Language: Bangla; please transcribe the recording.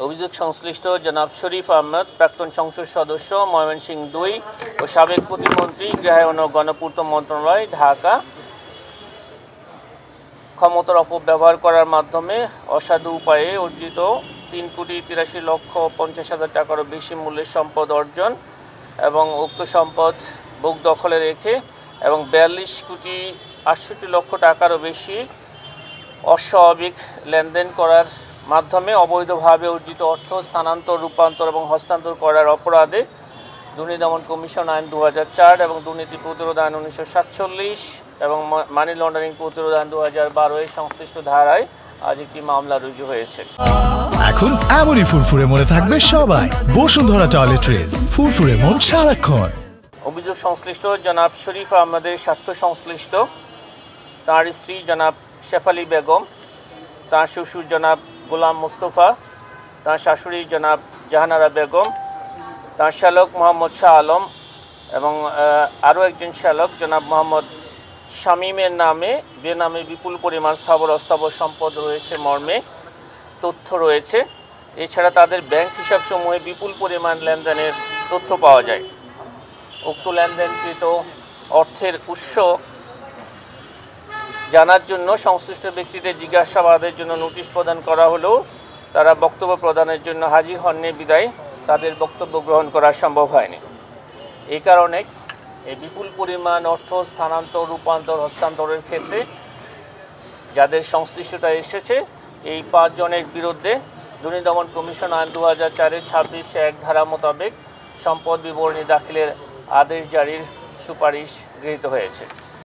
অভিযোগ সংশ্লিষ্ট জনাব শরীফ আহমেদ, প্রাক্তন সংসদ সদস্য, ময়মনসিংহ 2 ও সাবেক প্রতিমন্ত্রী, গৃহায়ন ও গণপূর্ত মন্ত্রণালয়, ঢাকা, ক্ষমতার অপব্যবহার করার মাধ্যমে অসাধু উপায়ে অর্জিত 3,83,50,000 টাকারও বেশি মূল্যের সম্পদ অর্জন এবং উক্ত সম্পদ বুক দখলে রেখে এবং 42,68,00,000 টাকারও বেশি অস্বাভাবিক লেনদেন করার মাধ্যমে অবৈধভাবে অর্জিত অর্থ স্থানান্তর, রূপান্তর এবং হস্তান্তর করার অপরাধে দুর্নীতি দমন কমিশন আইন 2004 এবং দুর্নীতি প্রতিরোধ আইন 1947 এবং মানি লন্ডারিং প্রতিরোধ আইন 2012 এর সংশ্লিষ্ট ধারায় আজ একটি মামলা রুজু হয়েছে। এখন এমনই ফুরফুরে মনে থাকবে সবাই। বসুন্ধরা টয়লেট্রিজ, ফুরফুরে মন সারাক্ষণ। অভিযোগ সংশ্লিষ্ট জনাব শরীফ আহমেদের স্বার্থ সংশ্লিষ্ট তাঁর স্ত্রী জনাব শেফালি বেগম, তাঁর শ্বশুর জনাব গোলাম মুস্তফা, তাঁর শাশুড়ি জনাব জাহানারা বেগম, তাঁর শ্যালক মোহাম্মদ শাহ আলম এবং আরও একজন শ্যালক জনাব মোহাম্মদ শামীমের নামে বেনামে বিপুল পরিমাণ স্থাবর অস্থাবর সম্পদ রয়েছে মর্মে তথ্য রয়েছে। এছাড়া তাদের ব্যাংক হিসাবসমূহে বিপুল পরিমাণ লেনদেনের তথ্য পাওয়া যায়। উক্ত লেনদেনকৃত অর্থের উৎস জানার জন্য সংশ্লিষ্ট ব্যক্তিদের জিজ্ঞাসাবাদের জন্য নোটিশ প্রদান করা হলেও তারা বক্তব্য প্রদানের জন্য হাজির হননি বিদায় তাদের বক্তব্য গ্রহণ করা সম্ভব হয়নি। এই কারণে এই বিপুল পরিমাণ অর্থ স্থানান্তর, রূপান্তর, হস্তান্তরের ক্ষেত্রে যাদের সংশ্লিষ্টতা এসেছে এই 5 জনের বিরুদ্ধে দুর্নীতি দমন কমিশন আইন 2004-এর 26(1) ধারা মোতাবেক সম্পদ বিবরণী দাখিলের আদেশ জারির সুপারিশ গৃহীত হয়েছে।